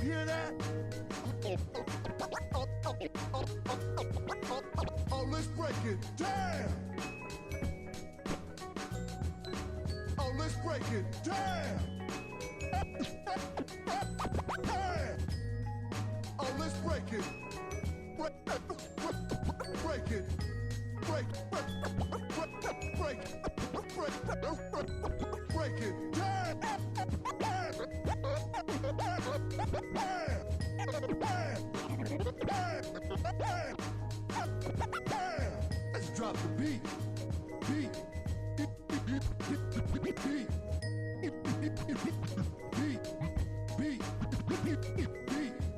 hear that? Oh, let's break it. Damn! Oh, let's break it. Damn! Damn! Oh, let's break it. Break it. Break it. Break it. Break it. Damn! Let's drop the beat. Beat. Beat.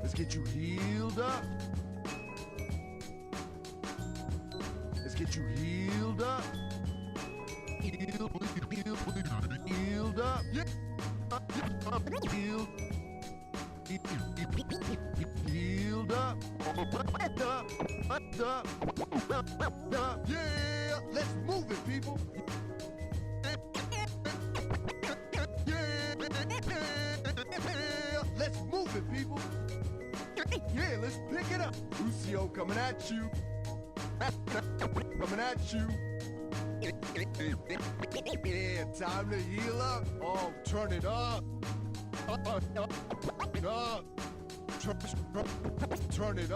Let's get you healed up. Let's get you healed up. Healed up. Yeah. Healed. Healed up. Yeah, let's move it, people. Yeah, let's move it, people. Yeah, let's pick it up. Lucio coming at you. Coming at you. Yeah, time to heal up. Oh, turn it up. Up. Turn it up. Turn it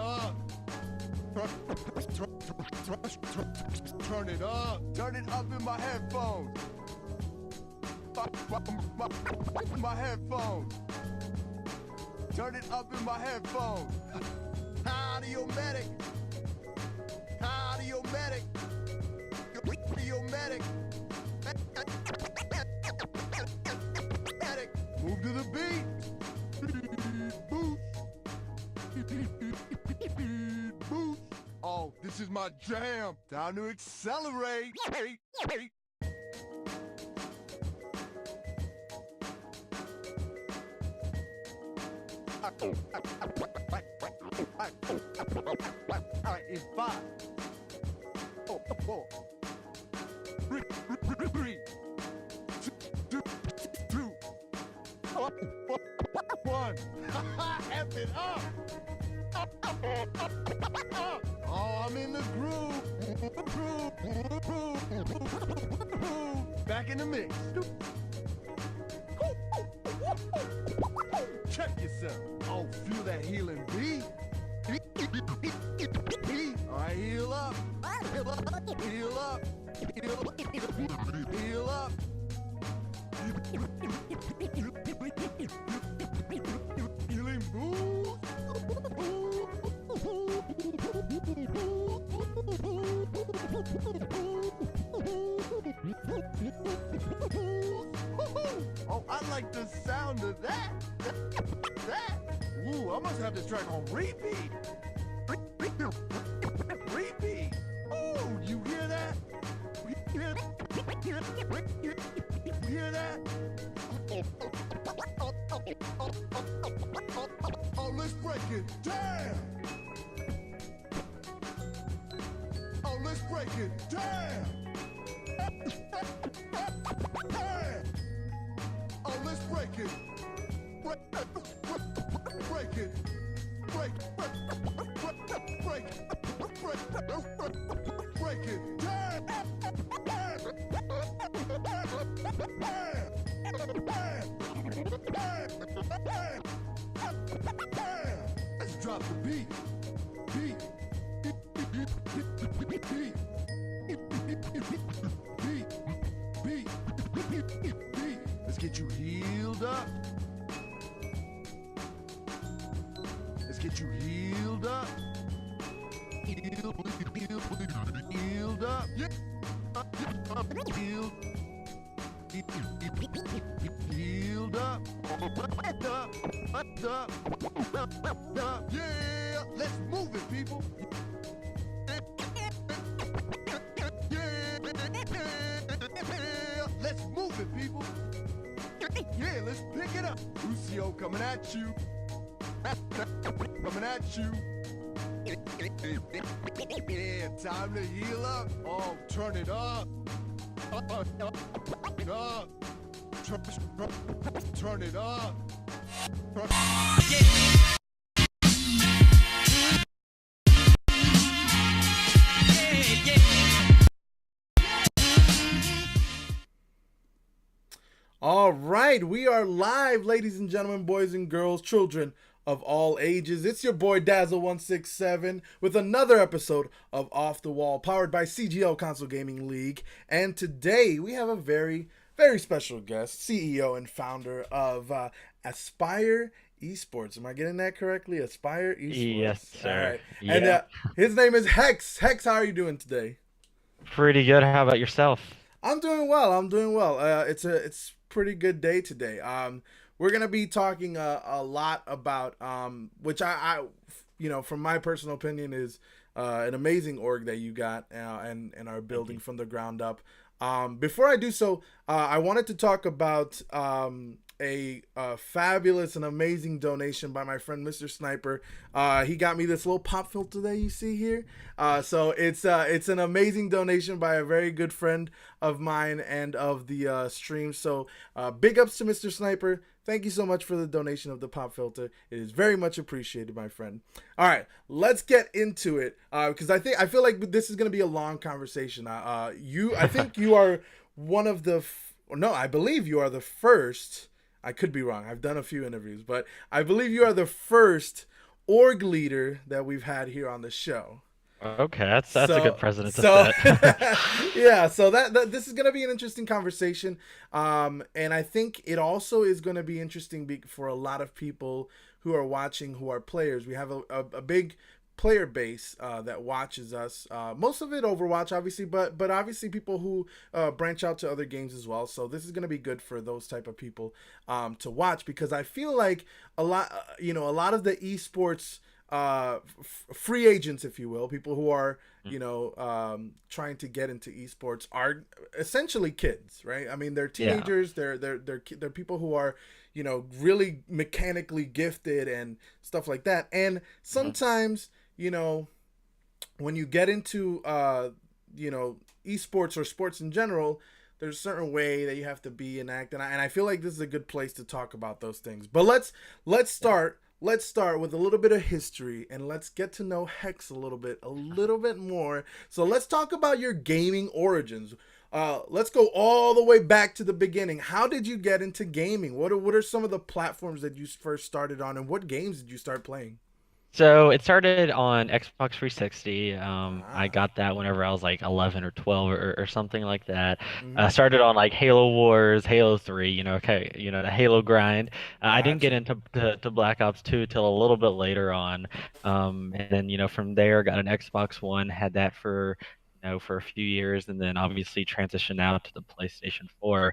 up. Turn it up in my headphones. My headphones. Turn it up in my headphones. Audio medic. Audio medic. Audio medic. Move to the beat. Boost. Boost. Oh, this is my jam. Time to accelerate. Alright, it's 5, 4, 3, 2, 1. F it up. Oh, I'm in the groove. Back in the mix. Check yourself. Oh, feel that healing beat. Alright, heal up. Heal up. Heal up. Heal up. Healing boost. Oh, I like the sound of that. Ooh, I must have this track on repeat. Repeat. Oh, you hear that? You hear that? Oh, let's break it. Damn! Oh, let's break it. Damn! Damn! Oh, let's break it. Break it. Break it. Break it. Break it. Damn! Let's drop the beat. Beat. Let's get you healed up. Let's get you healed up. Healed up. Yeah. Healed. Healed up. Yeah, let's move it, people. Yeah, let's move it, people. Yeah, let's pick it up. Lucio coming at you. Coming at you. Yeah, time to heal up. Oh, turn it up. Up. Turn it up. All right, we are live, ladies and gentlemen, boys and girls, children of all ages. It's your boy Dazzle167 with another episode of Off the Wall, powered by CGL Console Gaming League. And today we have a very special guest, CEO and founder of Aspire Esports. Am I getting that correctly? Aspire Yes, Esports. All sir. right, and Yeah. his name is Hex. Hex, how are you doing today? Pretty good. How about yourself? I'm doing well. I'm doing well. It's pretty good day today. We're gonna be talking a lot about which from my personal opinion is an amazing org that you got and are Thank building you. from the ground up. Before I do so, I wanted to talk about a fabulous and amazing donation by my friend Mr. Sniper. He got me this little pop filter that you see here. So it's an amazing donation by a very good friend of mine and of the stream. So big ups to Mr. Sniper. Thank you so much for the donation of the pop filter. It is very much appreciated, my friend. All right, let's get into it because I feel like this is going to be a long conversation. I think you are one of the no, I believe you are the first. I could be wrong. I've done a few interviews, but I believe you are the first org leader that we've had here on the show. Okay, that's a good So precedent to so set. yeah, so that this is gonna be an interesting conversation, and I think it also is gonna be interesting for a lot of people who are watching, who are players. We have a big player base that watches us. Most of it Overwatch, obviously, but obviously people who branch out to other games as well. So this is gonna be good for those type of people to watch because I feel like a lot of the esports free agents, if you will, people who are trying to get into esports are essentially kids, right? I mean, they're Yeah. teenagers. They're people who are really mechanically gifted and stuff like that. And Mhm. sometimes when you get into esports or sports in general, there's a certain way that you have to be and act, and I feel like this is a good place to talk about those things. But let's Yeah. start. Let's start with a little bit of history and let's get to know Hex a little bit more. So let's talk about your gaming origins. Let's go all the way back to the beginning. How did you get into gaming? What are some of the platforms that you first started on, and what games did you start playing? So it started on Xbox 360. I Ah, got that whenever I was like 11 or 12 or something like that. mm-hmm. Started on like Halo Wars, Halo 3, okay, the Halo grind. I didn't get Gotcha. into to Black Ops 2 till a little bit later on. And then, from there, got an Xbox One, had that for a few years, and then obviously transitioned out to the PlayStation 4.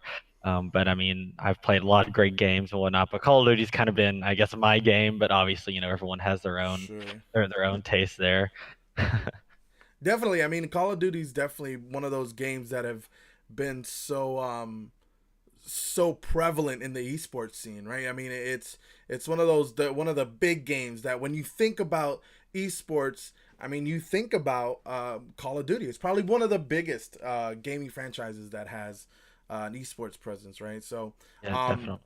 But I mean, I've played a lot of great games and whatnot, but Call of Duty's kind of been, I guess, my game, but obviously, everyone has their own Sure. their own taste there. Definitely. I mean, Call of Duty is definitely one of those games that have been so prevalent in the esports scene, right? I mean, it's one of one of the big games that when you think about esports, I mean, you think about Call of Duty. It's probably one of the biggest gaming franchises that has an esports presence, right? So, Yeah, um, definitely.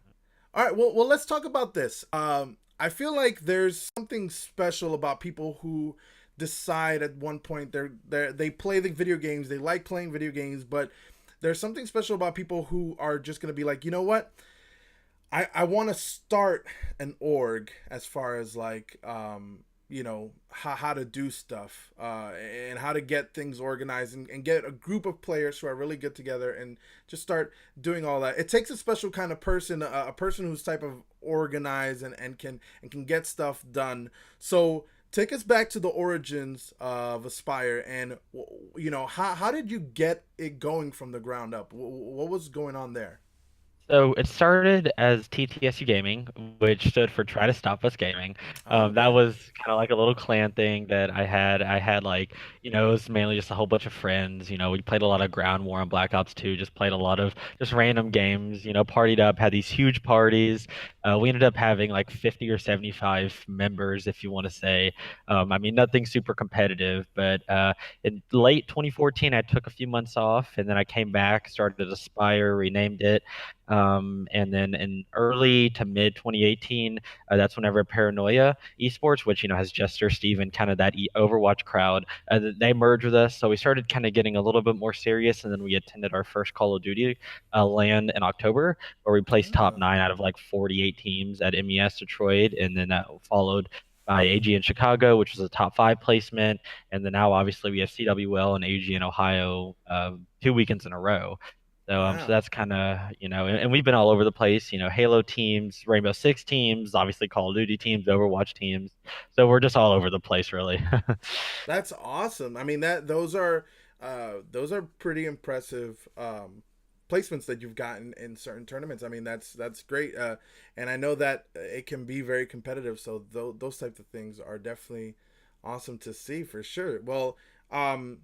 all right, well, let's talk about this. I feel like there's something special about people who decide at one point they play the video games, they like playing video games, but there's something special about people who are just gonna be like, you know what? I want to start an org as far as like how to do stuff and how to get things organized and get a group of players who are really good together and just start doing all that. It takes a special kind of person, a person who's type of organized and can get stuff done. So take us back to the origins of Aspire and how did you get it going from the ground up? What was going on there? So it started as TTSU Gaming, which stood for Try to Stop Us Gaming. Oh, That okay. was kind of like a little clan thing that I had. I had like, it was mainly just a whole bunch of friends. We played a lot of Ground War and Black Ops 2, just played a lot of just random games, partied up, had these huge parties. We ended up having like 50 or 75 members, if you want to say. I mean, nothing super competitive, but in late 2014, I took a few months off and then I came back, started Aspire, renamed it. And then in early to mid 2018, that's whenever Paranoia Esports, which has Jester, Steven, kind of that Overwatch crowd, they merged with us. So we started kind of getting a little bit more serious, and then we attended our first Call of Duty LAN in October, where we placed top Ah, 9 out of like 48 teams at MES Detroit, and then that followed by AG in Chicago, which was a top 5 placement, and then now obviously we have CWL and AG in Ohio 2 weekends in a row. So wow. that's kind of, and we've been all over the place, Halo teams, Rainbow Six teams, obviously Call of Duty teams, Overwatch teams. So we're just all over the place, really. That's awesome. I mean those are pretty impressive placements that you've gotten in certain tournaments. I mean that's great. And I know that it can be very competitive. So those types of things are definitely awesome to see for sure. Well, um,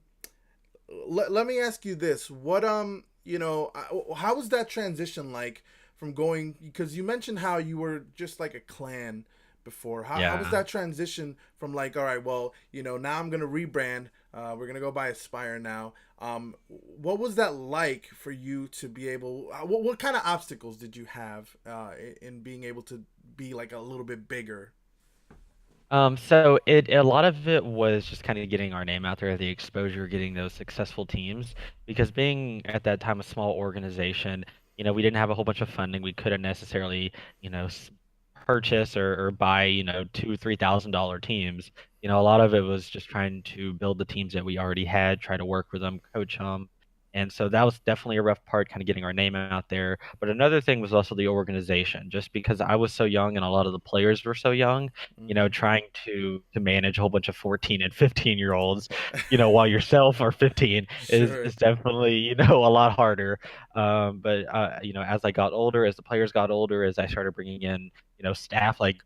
let me ask you this: what how was that transition like from going? Because you mentioned how you were just like a clan before. How was Yeah. that transition from like, all right, well, now I'm gonna rebrand. We're gonna go by Aspire now. What was that like for you to be able? What kind of obstacles did you have in being able to be like a little bit bigger? So a lot of it was just kind of getting our name out there, the exposure, getting those successful teams, because being at that time a small organization, we didn't have a whole bunch of funding. We couldn't necessarily, purchase or buy, $2,000, $3,000 teams. A lot of it was just trying to build the teams that we already had, try to work with them, coach them. And so that was definitely a rough part, kind of getting our name out there. But another thing was also the organization, just because I was so young and a lot of the players were so young, Mm-hmm. trying to manage a whole bunch of 14 and 15-year-olds, while yourself are 15 is Sure. definitely, a lot harder. But as I got older, as the players got older, as I started bringing in, staff like,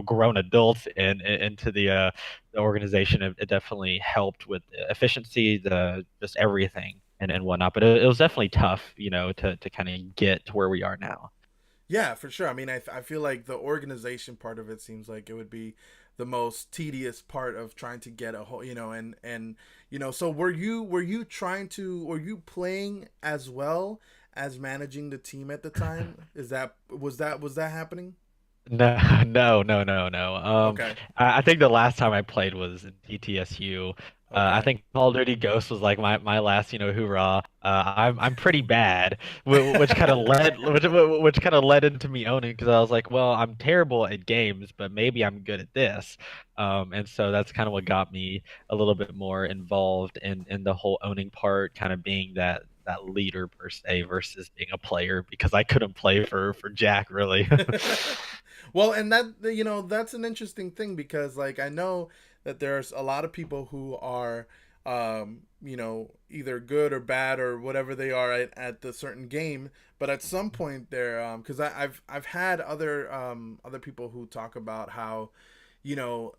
grown adults into the organization, it definitely helped with the efficiency, the just everything and whatnot. But it was definitely tough, to kind of get to where we are now. Yeah, for sure. I mean, I feel like the organization part of it seems like it would be the most tedious part of trying to get a whole, and so were you playing as well as managing the team at the time? Was that happening? No, no, no, no, no. Okay. I think the last time I played was in TTSU. I Okay. think Call of Duty Ghost was like my last, hoorah. I'm pretty bad, which kind of led into me owning, because I was like, well, I'm terrible at games, but maybe I'm good at this. And so that's kind of what got me a little bit more involved in the whole owning part, kind of being that leader per se versus being a player, because I couldn't play for Jack really. Well, and that's an interesting thing because like I know that there's a lot of people who are either good or bad or whatever they are at the certain game, but at some point they're because I've had other people who talk about how you know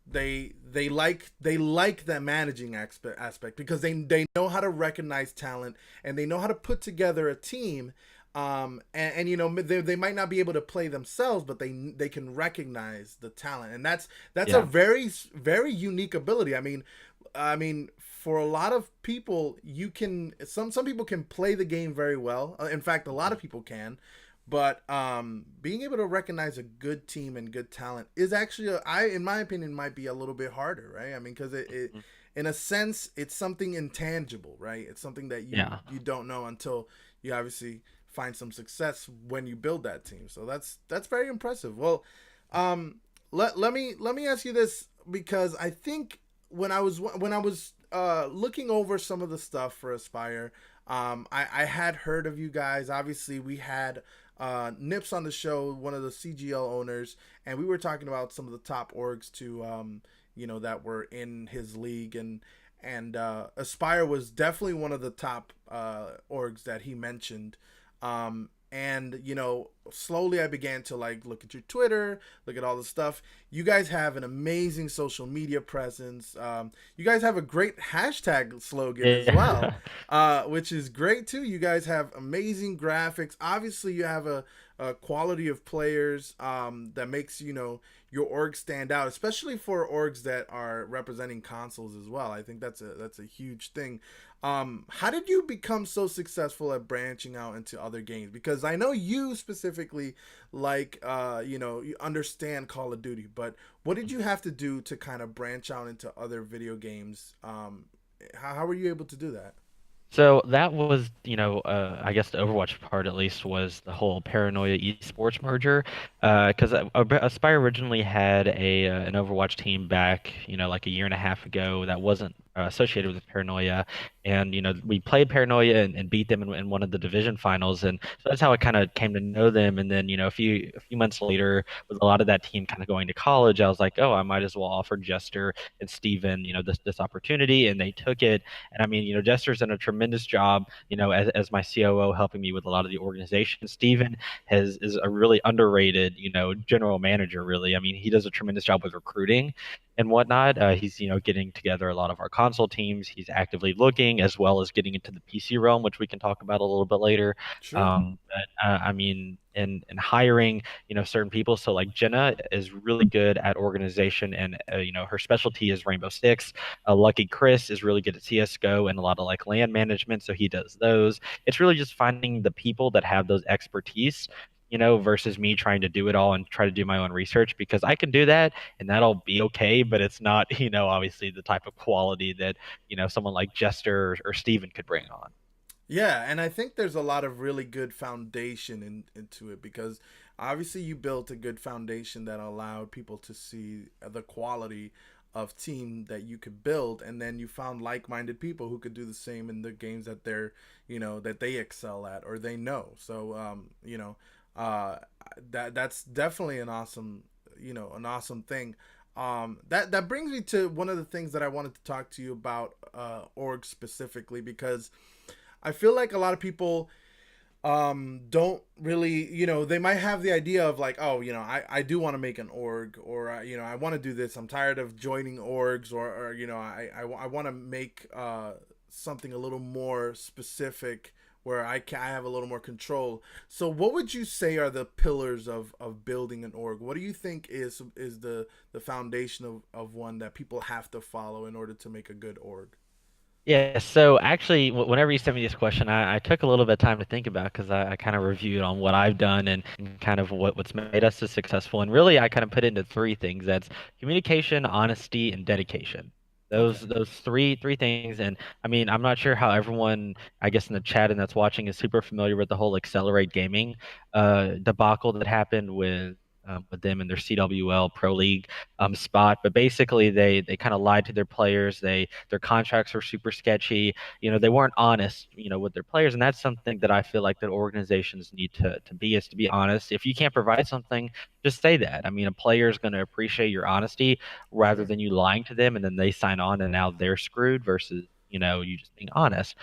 they like that managing aspect because they know how to recognize talent and they know how to put together a team, and they might not be able to play themselves, but they can recognize the talent, and that's a Yeah. very unique ability. I mean for a lot of people, you can some people can play the game very well. In fact, a lot of people can, but being able to recognize a good team and good talent is actually in my opinion might be a little bit harder, right? I mean, because it Mhm. in a sense it's something intangible, right? It's something that you Yeah. you don't know until you obviously find some success when you build that team. So that's very impressive. Well, let me ask you this because I think when I was looking over some of the stuff for Aspire, I had heard of you guys. Obviously, we had Nips on the show, one of the CGL owners, and we were talking about some of the top orgs to that were in his league, and Aspire was definitely one of the top orgs that he mentioned. And slowly I began to like look at your Twitter, look at all the stuff. You guys have an amazing social media presence. You guys have a great hashtag slogan as well, Yeah. which is great too. You guys have amazing graphics. Obviously, you have a quality of players that makes your org stand out, especially for orgs that are representing consoles as well. I think that's a huge thing. How did you become so successful at branching out into other games? Because I know you specifically like, you understand Call of Duty, but what did you have to do to kind of branch out into other video games? How were you able to do that? So that was, I guess the Overwatch part at least was the whole Paranoia Esports merger. Because Aspire originally had an Overwatch team back, like a year and a half ago that wasn't associated with Paranoia, and we played Paranoia and beat them in one of the division finals, and so that's how I kind of came to know them. And then a few months later, with a lot of that team kind of going to college, I was like, oh, I might as well offer Jester and Steven, this opportunity, and they took it. And I mean, Jester's done a tremendous job, as my COO, helping me with a lot of the organization. Steven is a really underrated, general manager, really. I mean, he does a tremendous job with recruiting and whatnot. He's, getting together a lot of our console teams. He's actively looking, as well as getting into the PC realm, which we can talk about a little bit later. Sure. But I mean, in hiring, certain people. So like Jenna is really good at organization, and her specialty is Rainbow Six. Lucky Chris is really good at CS:GO and a lot of like land management, so he does those. It's really just finding the people that have those expertise, versus me trying to do it all and try to do my own research, because I can do that and that'll be okay, but it's not, obviously the type of quality that, someone like Jester or Steven could bring on. Yeah, and I think there's a lot of really good foundation into it because obviously you built a good foundation that allowed people to see the quality of team that you could build, and then you found like-minded people who could do the same in the games that that they excel at or they know. So uh that's definitely an awesome thing. That brings me to one of the things that I wanted to talk to you about, org specifically, because I feel like a lot of people don't really, they might have the idea of like, oh, I do want to make an org, or I want to do this, I'm tired of joining orgs, or I want to make something a little more specific where I have a little more control. So what would you say are the pillars of building an org? What do you think is the foundation of one that people have to follow in order to make a good org? Yeah, so actually, whenever you sent me this question, I took a little bit of time to think about, because I kind of reviewed on what I've done and kind of what's made us so successful. And really, I kind of put it into three things. That's communication, honesty, and dedication. Those Okay. those three things. And I mean, I'm not sure how everyone, I guess, in the chat and that's watching is super familiar with the whole Accelerate Gaming debacle that happened with them and their CWL Pro League spot. But basically, they kind of lied to their players. Their contracts were super sketchy. They weren't honest, with their players, and that's something that I feel like that organizations need to be honest. If you can't provide something, just say that. I mean, a player is going to appreciate your honesty rather Sure. than you lying to them and then they sign on and now they're screwed versus. You just being honest.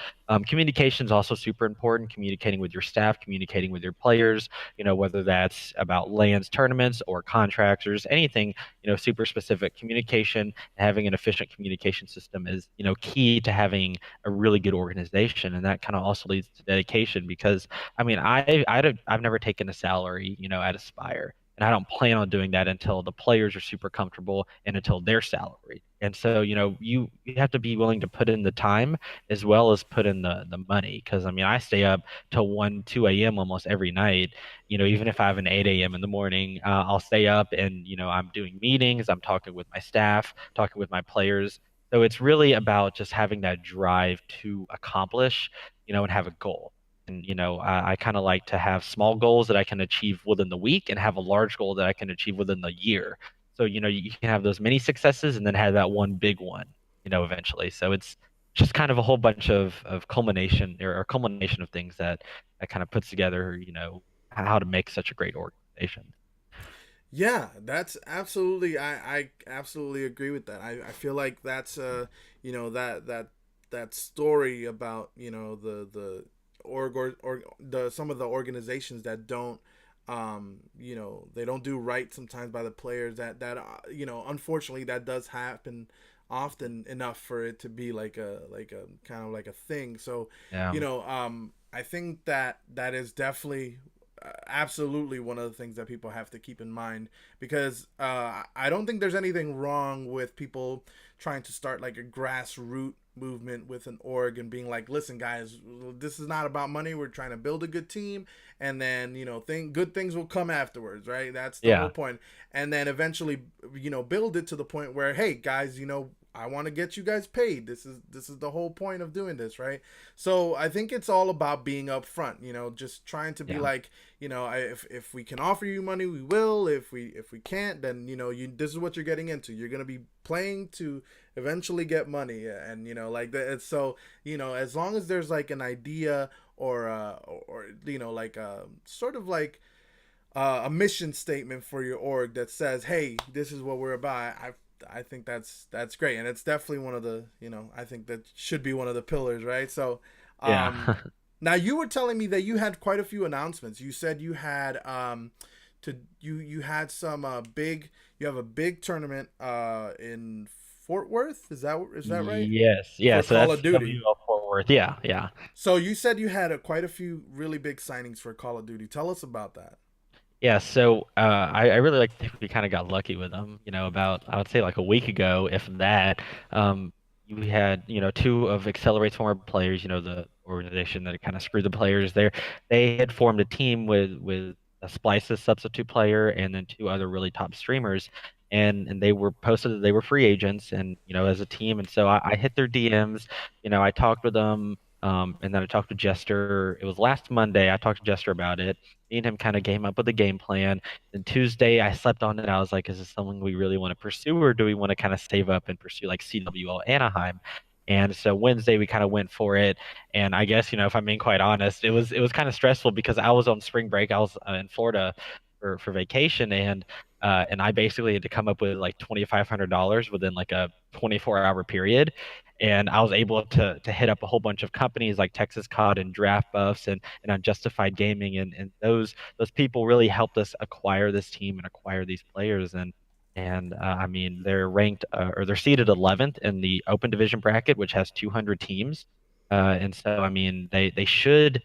Communication is also super important. Communicating with your staff, communicating with your players, whether that's about lands, tournaments, or contracts, or just anything, super specific. Communication, having an efficient communication system is, key to having a really good organization. And that kind of also leads to dedication, because, I mean, I've never taken a salary, at Aspire. And I don't plan on doing that until the players are super comfortable and until they're salaried. And so, you have to be willing to put in the time as well as put in the money. Because I mean, I stay up till 1, 2 a.m. almost every night. Even if I have an 8 a.m. in the morning, I'll stay up and, I'm doing meetings, I'm talking with my staff, talking with my players. So it's really about just having that drive to accomplish, and have a goal. And, I kind of like to have small goals that I can achieve within the week and have a large goal that I can achieve within the year. So, you can have those mini successes and then have that one big one, eventually. So it's just kind of a whole bunch of culmination or culmination of things that kind of puts together, how to make such a great organization. Yeah, that's absolutely, I absolutely agree with that. I feel like that's that story about, the or the some of the organizations that don't, they don't do right sometimes by the players, unfortunately that does happen often enough for it to be like a kind of like a thing. So Yeah. I think that is definitely, absolutely one of the things that people have to keep in mind, because I don't think there's anything wrong with people trying to start like a grassroots movement with an org and being like, listen, guys, this is not about money. We're trying to build a good team, and then good things will come afterwards, right? That's the whole Yeah. point. And then eventually, build it to the point where, hey, guys, I want to get you guys paid. This is the whole point of doing this, right? So I think it's all about being upfront. Just trying to be Yeah. like, if we can offer you money, we will. If we can't, then this is what you're getting into. You're gonna be playing to eventually get money, and like that. So as long as there's like an idea or like sort of like a mission statement for your org that says, "Hey, this is what we're about." I think that's great, and it's definitely one of the I think that should be one of the pillars, right? So, um, Yeah. now you were telling me that you had quite a few announcements. You said you had some big you have a big tournament in Fort Worth. Is that right? Yes. Yeah. For So Call that's of Duty. CWL Fort Worth. Yeah. Yeah. So you said you had quite a few really big signings for Call of Duty. Tell us about that. Yeah, so I really like to think we kind of got lucky with them. About I would say like a week ago, if that, we had two of Accelerate's former players. The organization that kind of screwed the players there. They had formed a team with a Splice's substitute player and then two other really top streamers, and they were posted that they were free agents and as a team. And so I hit their DMs. I talked with them. And then I talked to Jester. It was last Monday. I talked to Jester about it. Me and him kind of came up with a game plan. Then Tuesday, I slept on it. I was like, is this something we really want to pursue, or do we want to kind of save up and pursue like CWL Anaheim? And so Wednesday, we kind of went for it. And I guess, if I'm being quite honest, it was kind of stressful because I was on spring break. I was in Florida for vacation, and I basically had to come up with like $2,500 within like a 24-hour period. And I was able to hit up a whole bunch of companies like Texas COD and Draft Buffs and Unjustified Gaming, and those people really helped us acquire this team and acquire these players. And I mean, they're ranked or they're seated 11th in the Open Division bracket, which has 200 teams. And so I mean, they should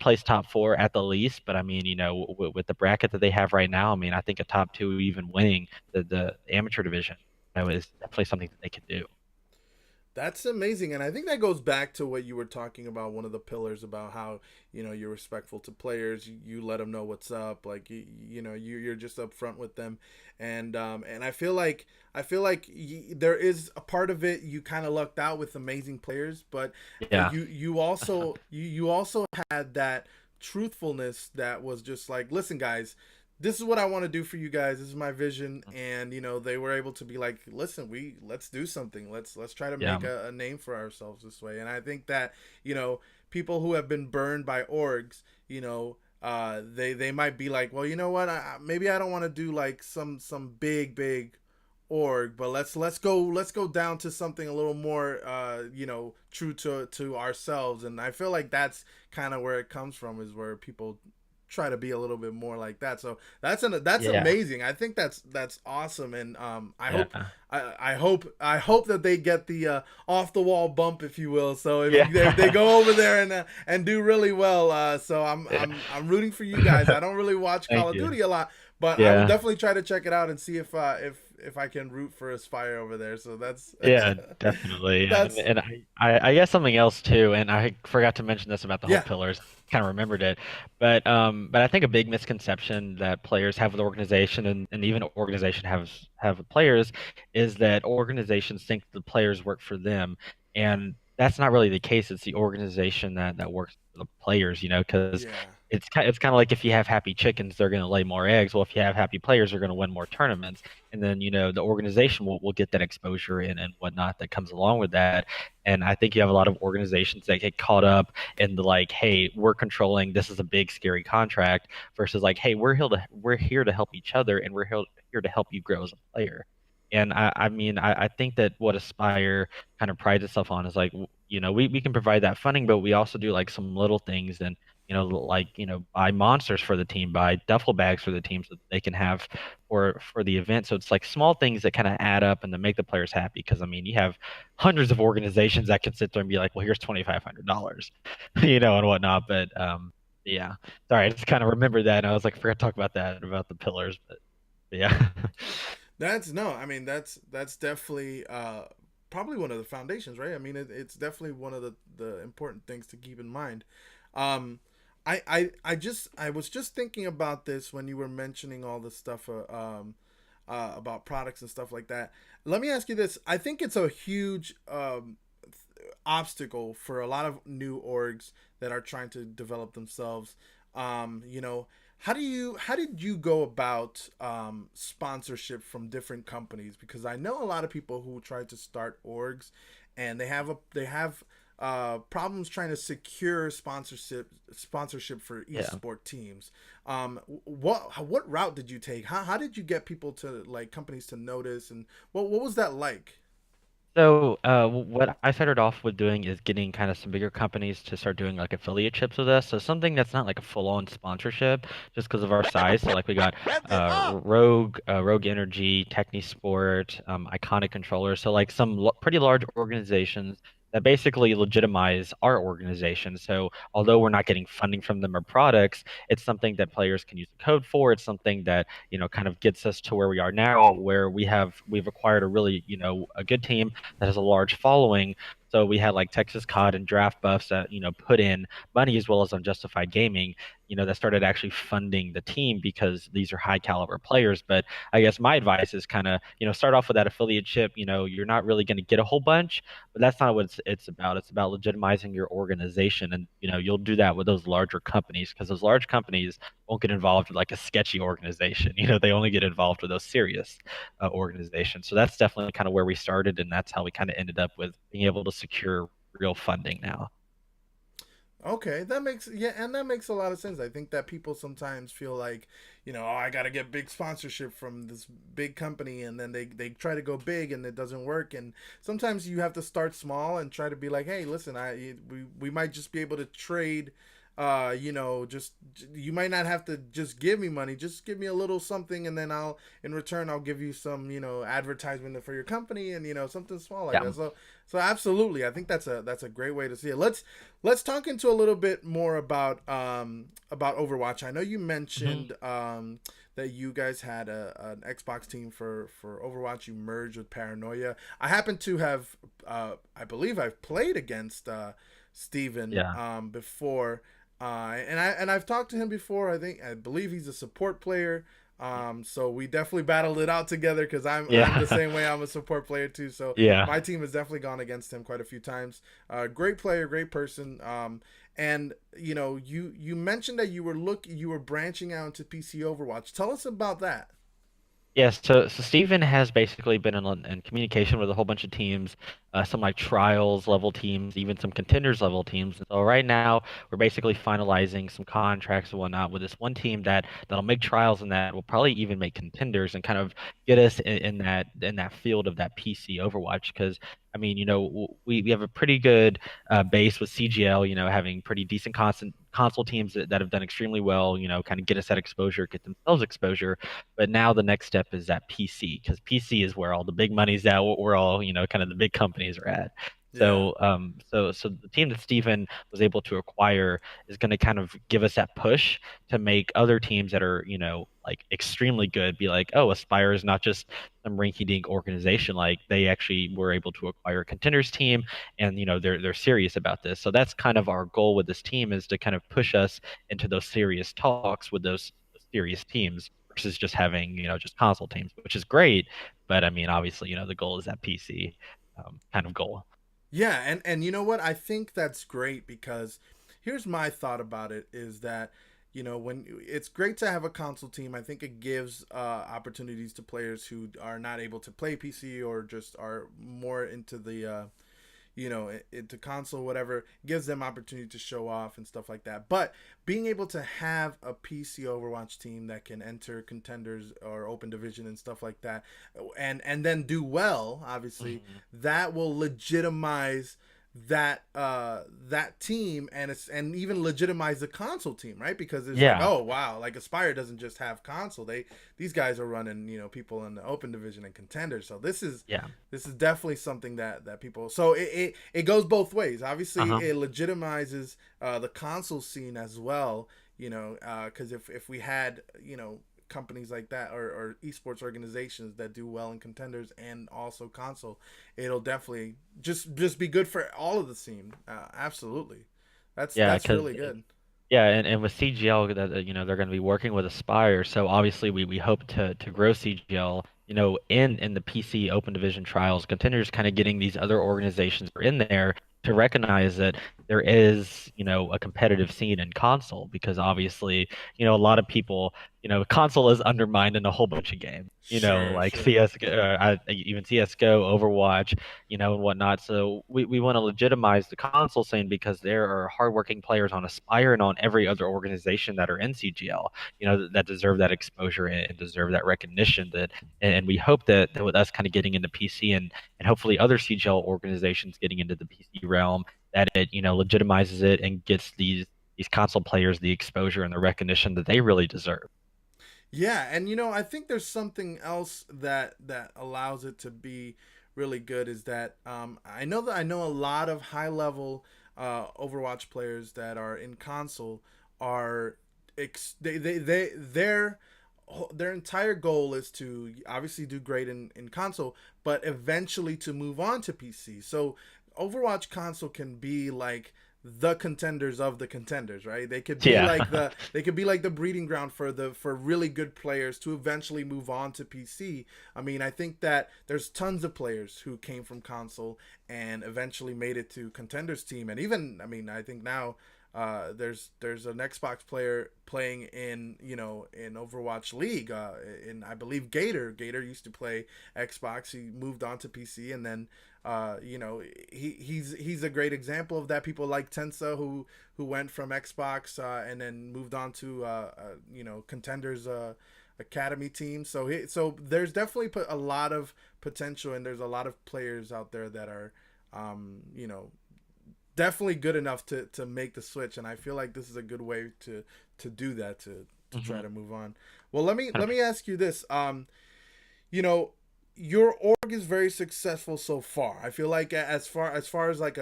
place top four at the least. But I mean, with the bracket that they have right now, I mean, I think a top two even winning the amateur division, is definitely something that they could do. That's amazing, and I think that goes back to what you were talking about. One of the pillars about how you're respectful to players. You let them know what's up. Like you're just upfront with them, and I feel like there is a part of it you kind of lucked out with amazing players, but Yeah. you also had that truthfulness that was just like, listen, guys, this is what I want to do for you guys. This is my vision, and they were able to be like, listen, let's do something. Let's try to Yeah. make a name for ourselves this way. And I think that people who have been burned by orgs, they might be like, well, you know what, maybe I don't want to do like some big org, but let's go down to something a little more true to ourselves. And I feel like that's kind of where it comes from, is where people try to be a little bit more like that. So that's Yeah. amazing. I think that's awesome, and I hope Yeah. I hope that they get the off the wall bump, if you will. So if they Yeah. go over there and do really well, so I'm Yeah. I'm I'm rooting for you guys. I don't really watch Call Thank of you. Duty a lot, but I will Yeah. definitely try to check it out and see if I can root for Aspire over there. So that's Yeah, definitely. And, that's and I guess something else too, and I forgot to mention this about the whole yeah, pillars, kind of remembered it. But I think a big misconception that players have with organization and even organization have with players is that organizations think the players work for them. And that's not really the case. It's the organization that works for the players, because yeah, it's kind of like if you have happy chickens, they're going to lay more eggs. Well, if you have happy players, they're going to win more tournaments, and then the organization will get that exposure and whatnot that comes along with that. And I think you have a lot of organizations that get caught up in the like, hey, we're controlling, this is a big scary contract, versus like, hey, we're here to help each other, and we're here to help you grow as a player. And I mean, I think that what Aspire kind of prides itself on is like, we can provide that funding, but we also do like some little things, and like buy monsters for the team, buy duffel bags for the team so that they can have for the event. So it's like small things that kind of add up and to make the players happy. Because I mean, you have hundreds of organizations that can sit there and be like, well, here's $2,500, and whatnot. But yeah, sorry, I just kind of remembered that, and I was like, I forgot to talk about that about the pillars, but yeah. that's no. I mean, that's definitely probably one of the foundations, right? I mean, it's definitely one of the important things to keep in mind. Um, I was just thinking about this when you were mentioning all the stuff about products and stuff like that. Let me ask you this: I think it's a huge obstacle for a lot of new orgs that are trying to develop themselves. You know, how did you go about sponsorship from different companies? Because I know a lot of people who try to start orgs, and they have problems trying to secure sponsorship for Yeah. esport teams. What route did you take? How did you get people to like companies to notice, and what was that like? So, what I started off with doing is getting kind of some bigger companies to start doing like affiliate ships with us. So something that's not like a full-on sponsorship, just because of our size. So like we got Rev it up! Rogue Energy, Technisport, Iconic Controllers. So like some pretty large organizations that basically legitimize our organization. So although we're not getting funding from them or products, it's something that players can use the code for. It's something that, kind of gets us to where we are now, where we've acquired a really, a good team that has a large following. So we had like Texas COD and Draft Buffs that put in money as well as Unjustified Gaming, that started actually funding the team because these are high caliber players. But I guess my advice is kind of start off with that affiliate ship. You're not really going to get a whole bunch, but that's not what it's about. It's about legitimizing your organization, and you'll do that with those larger companies because those large companies won't get involved with like a sketchy organization. They only get involved with those serious organization. So that's definitely kind of where we started, and that's how we kind of ended up with being able to secure real funding now. Okay, that makes yeah, and that makes a lot of sense. I think that people sometimes feel like, oh, I got to get big sponsorship from this big company, and then they try to go big and it doesn't work. And sometimes you have to start small and try to be like, hey, listen, we might just be able to trade. Just you might not have to just give me money, just give me a little something, and then I'll in return I'll give you some advertisement for your company, and something small like Yeah. that. So absolutely, I think that's a great way to see it. Let's talk into a little bit more about Overwatch. I know you Hmm. mentioned that you guys had an Xbox team for Overwatch. You merged with Paranoia. I happen to have I believe I've played against Steven Yeah. before. I've talked to him before. I believe he's a support player. So we definitely battled it out together because I'm the Yeah. same way. I'm a support player too. So Yeah. my team has definitely gone against him quite a few times. Great player, great person. And you mentioned that you were branching out into PC Overwatch. Tell us about that. Yes, so Steven has basically been in communication with a whole bunch of teams, some like trials level teams, even some contenders level teams. And so right now we're basically finalizing some contracts and whatnot with this one team that'll make trials and that will probably even make contenders and kind of get us in that field of that PC Overwatch. Because I mean, we have a pretty good base with CGL, having pretty decent console teams that have done extremely well, kind of get us that exposure, get themselves exposure. But now the next step is that PC, because PC is where all the big money's at, where all, kind of the big companies are at. Yeah. So the team that Steven was able to acquire is going to kind of give us that push to make other teams that are, like extremely good be like, oh, Aspire is not just some rinky-dink organization. Like they actually were able to acquire a contenders team, and they're serious about this. So that's kind of our goal with this team is to kind of push us into those serious talks with those serious teams versus just having just console teams, which is great. But I mean, obviously, the goal is that PC kind of goal. Yeah, and you know what? I think that's great because here's my thought about it is that when it's great to have a console team. I think it gives opportunities to players who are not able to play PC or just are more into the into console, whatever, gives them opportunity to show off and stuff like that. But being able to have a PC Overwatch team that can enter contenders or open division and stuff like that, and then do well, obviously, Mhm. that will legitimize that team, and even legitimize the console team, right? Because it's like, Yeah. oh wow, like Aspire doesn't just have console, these guys are running people in the open division and contenders. So Yeah. this is definitely something that people. So it goes both ways. Obviously, Uh-huh. it legitimizes the console scene as well. Because if we had companies like that, or esports organizations that do well in contenders and also console, it'll definitely just be good for all of the scene. Absolutely, Yeah, that's because really good. yeah, and with CGL that they're going to be working with Aspire, so obviously we hope to grow CGL, in the PC Open Division trials. Contenders kind of getting these other organizations in there to recognize that there is, a competitive scene in console because obviously, a lot of people, console is undermined in a whole bunch of games. Sure, Like sure. CS, even CS:GO, Overwatch, and whatnot. So we want to legitimize the console scene because there are hardworking players on Aspire and on every other organization that are in CGL, that deserve that exposure and deserve that recognition. And we hope that with us kind of getting into PC and hopefully other CGL organizations getting into the PC realm, that it, legitimizes it and gets these console players the exposure and the recognition that they really deserve. Yeah, and I think there's something else that allows it to be really good is that I know a lot of high level Overwatch players that are in console are their entire goal is to obviously do great in console, but eventually to move on to PC. So Overwatch console can be like the contenders of the contenders, right? Yeah. They could be like the breeding ground for really good players to eventually move on to PC. I mean, I think that there's tons of players who came from console and eventually made it to contenders team, and even, I mean, I think now there's an Xbox player playing in Overwatch League. In, I believe, Gator used to play Xbox. He moved on to PC, and then he's a great example of that. People like Tensa who went from Xbox and then moved on to Contenders Academy team. So there's definitely a lot of potential, and there's a lot of players out there that are you know definitely good enough to make the switch, and I feel like this is a good way to do that, to try Hmm. to move on. Well, let me ask you this. You know, your org is very successful so far. I feel like as far as like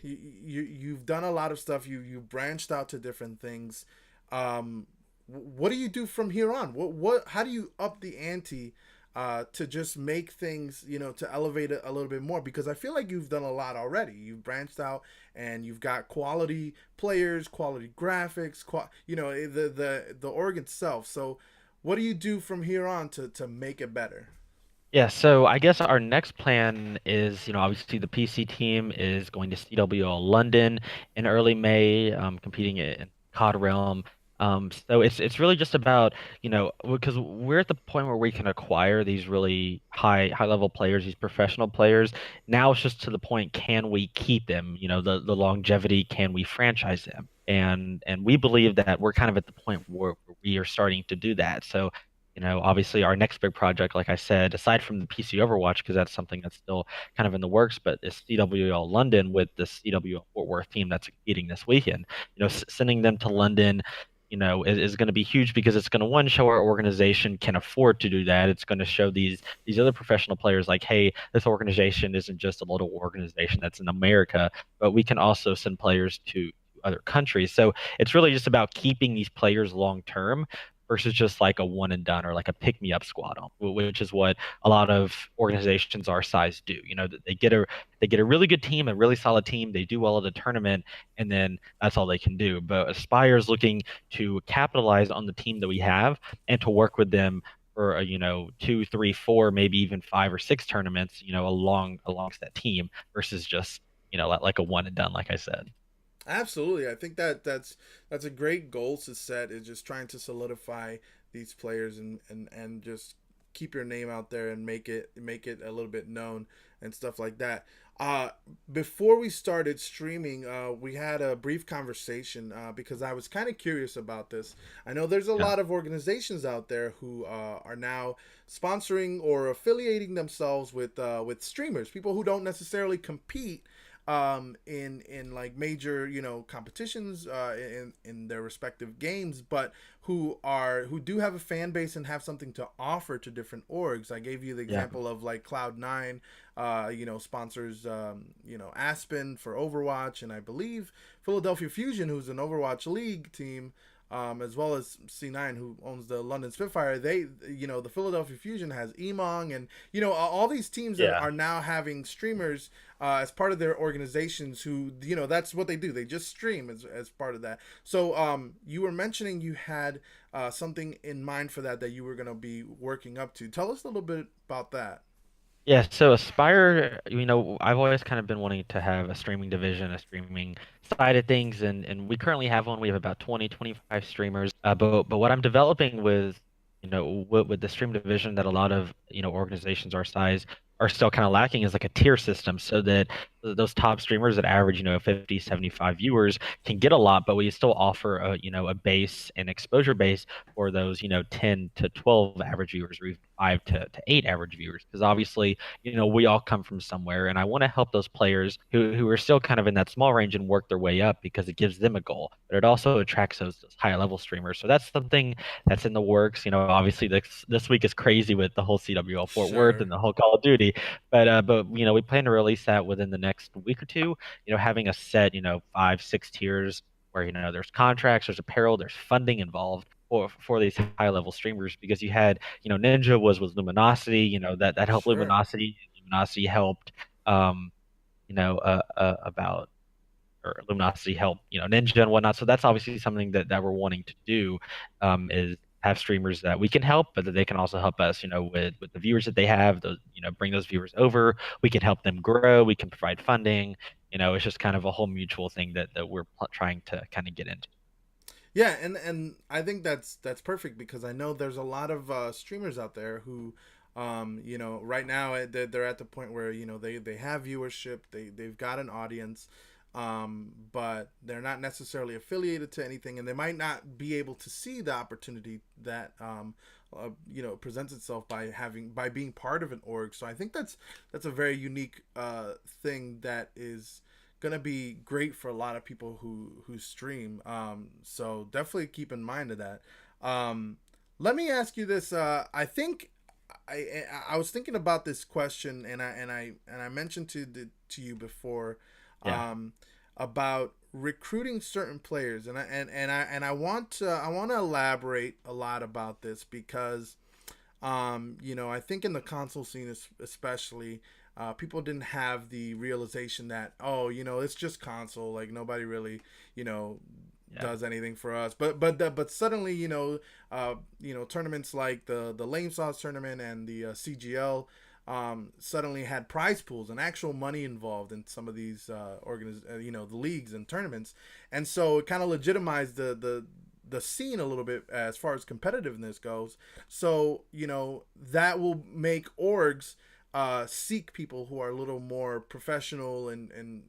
you've done a lot of stuff. You branched out to different things. What do you do from here on? What how do you up the ante to just make things, to elevate it a little bit more? Because I feel like you've done a lot already. You've branched out and you've got quality players, quality graphics, the org itself. So what do you do from here on to make it better? Yeah, so I guess our next plan is, obviously the PC team is going to CWL London in early May, competing in COD Realm. So it's really just about, because we're at the point where we can acquire these really high level players, these professional players. Now it's just to the point, can we keep them? The longevity, can we franchise them? And we believe that we're kind of at the point where we are starting to do that. So obviously our next big project, like I said, aside from the PC Overwatch, because that's something that's still kind of in the works, but is CWL London with the CWL Fort Worth team that's competing this weekend. Sending them to London, is going to be huge because it's going to, one, show our organization can afford to do that. It's going to show these other professional players like, hey, this organization isn't just a little organization that's in America, but we can also send players to other countries. So it's really just about keeping these players long term versus just like a one and done or like a pick me up squad, which is what a lot of organizations our size do. They get a really good team, a really solid team. They do well at the tournament, and then that's all they can do. But Aspire is looking to capitalize on the team that we have and to work with them for two, three, four, maybe even five or six tournaments, alongst that team versus just like a one and done, like I said. Absolutely. I think that's a great goal to set, is just trying to solidify these players and just keep your name out there and make it a little bit known and stuff like that. Uh Before we started streaming, we had a brief conversation because I was kind of curious about this. I know there's a Yeah. lot of organizations out there who are now sponsoring or affiliating themselves with streamers, people who don't necessarily compete in like major competitions in their respective games, but who do have a fan base and have something to offer to different orgs. I gave you the Yeah. example of like Cloud9 sponsors Aspen for Overwatch, and I believe Philadelphia Fusion, who's an Overwatch League team, as well as C9, who owns the London Spitfire. They, the Philadelphia Fusion has Emong, and all these teams Yeah. are now having streamers as part of their organizations. Who, that's what they do. They just stream as part of that. So, you were mentioning you had something in mind for that you were going to be working up to. Tell us a little bit about that. Yeah, so Aspire, I've always kind of been wanting to have a streaming division, a streaming side of things, and we currently have one. We have about 20, 25 streamers. But what I'm developing with, with the stream division that a lot of, organizations our size are still kind of lacking is like a tier system so that those top streamers that average, 50, 75 viewers can get a lot, but we still offer a base and exposure base for those, 10 to 12 average viewers or even 5 to 8 average viewers. Because obviously, we all come from somewhere, and I want to help those players who are still kind of in that small range and work their way up because it gives them a goal, but it also attracts those high level streamers. So that's something that's in the works. Obviously this week is crazy with the whole CWL Fort Worth Sure. and the whole Call of Duty, but we plan to release that within the next week or two. Having a set, 5, 6 tiers where there's contracts, there's apparel, there's funding involved for these high level streamers because you had Ninja was Luminosity, that helped Sure. Luminosity. Luminosity helped about or Luminosity helped Ninja and whatnot. So that's obviously something that we're wanting to do, is have streamers that we can help, but that they can also help us, with the viewers that they have, those, bring those viewers over. We can help them grow. We can provide funding. It's just kind of a whole mutual thing that we're trying to kind of get into. Yeah, and I think that's perfect because I know there's a lot of streamers out there who, right now they're at the point where they have viewership, they've got an audience, but they're not necessarily affiliated to anything, and they might not be able to see the opportunity that presents itself by being part of an org. So I think that's a very unique thing that is gonna be great for a lot of people who stream. So definitely keep in mind of that. Um, Let me ask you this. I think I was thinking about this question, and I mentioned to you before, Yeah. um, about recruiting certain players, and I want to elaborate a lot about this because I think in the console scene, especially, people didn't have the realization that, oh, it's just console. Like nobody really, you know, Yeah. does anything for us. But suddenly, tournaments like the Lame Sauce tournament and the CGL. Suddenly had prize pools and actual money involved in some of these the leagues and tournaments, and so it kind of legitimized the scene a little bit as far as competitiveness goes. So that will make orgs seek people who are a little more professional and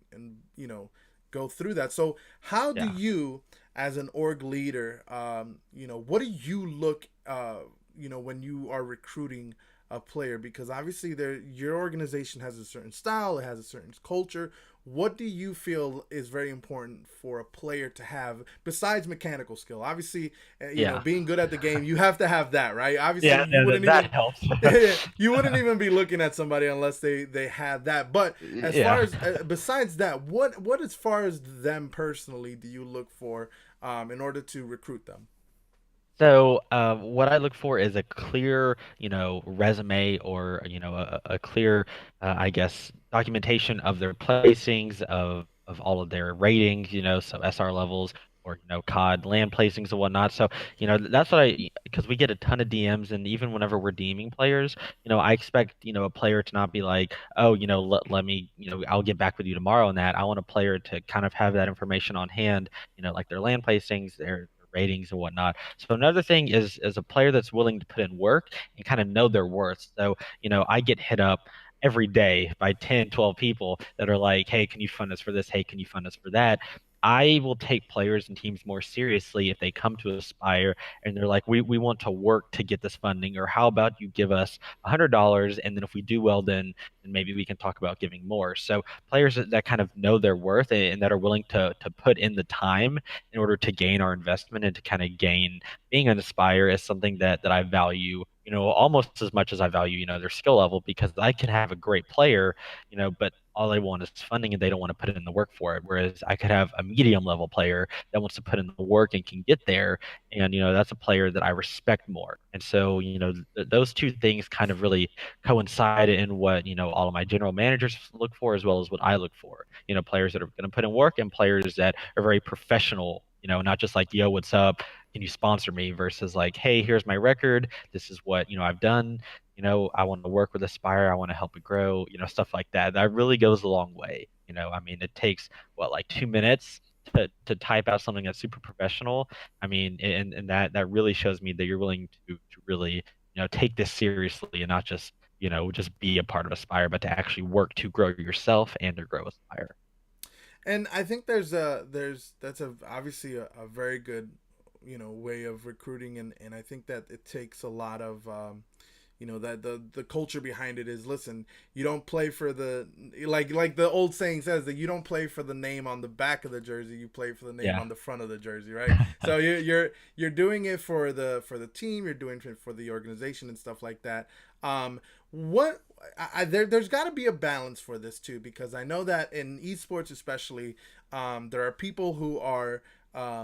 go through that. So how do Yeah. you, as an org leader, what do you look when you are recruiting a player? Because obviously your organization has a certain style, it has a certain culture. What do you feel is very important for a player to have besides mechanical skill? Obviously, Yeah. being good at the game, you have to have that, right? Obviously, Yeah, you no, wouldn't even that helps. you wouldn't even be looking at somebody unless they had that. But as far Yeah. as besides that, what as far as them personally do you look for in order to recruit them? So, what I look for is a clear, resume or, a clear, I guess, documentation of their placings, of all of their ratings, so SR levels or, COD land placings and whatnot. So, that's what because we get a ton of DMs, and even whenever we're DMing players, I expect, a player to not be like, oh, let me, I'll get back with you tomorrow on that. I want a player to kind of have that information on hand, like their land placings, their ratings and whatnot. So another thing is a player that's willing to put in work and kind of know their worth. So, I get hit up every day by 10, 12 people that are like, hey, can you fund us for this? Hey, can you fund us for that? I will take players and teams more seriously if they come to Aspire and they're like, we want to work to get this funding, or how about you give us $100, and then if we do well, then maybe we can talk about giving more. So players that kind of know their worth and that are willing to put in the time in order to gain our investment and to kind of gain being an Aspire is something that I value almost as much as I value, their skill level, because I can have a great player, but all they want is funding and they don't want to put in the work for it. Whereas I could have a medium level player that wants to put in the work and can get there. And, that's a player that I respect more. And so, those two things kind of really coincide in what, all of my general managers look for, as well as what I look for. Players that are going to put in work and players that are very professional, not just like, yo, what's up? Can you sponsor me? Versus like, hey, here's my record. This is what, I've done. I want to work with Aspire. I want to help it grow, stuff like that. That really goes a long way. I mean, it takes what, like 2 minutes to type out something that's super professional. I mean, and that really shows me that you're willing to really, take this seriously and not just be a part of Aspire, but to actually work to grow yourself and to grow Aspire. And I think that's obviously a very good, way of recruiting, and I think that it takes a lot of that the culture behind it is, listen, you don't play for the, like the old saying says, that you don't play for the name on the back of the jersey, you play for the name Yeah. on the front of the jersey, right? So you're doing it for the team, you're doing it for the organization and stuff like that. What there's got to be a balance for this too, because I know that in esports especially, there are people who are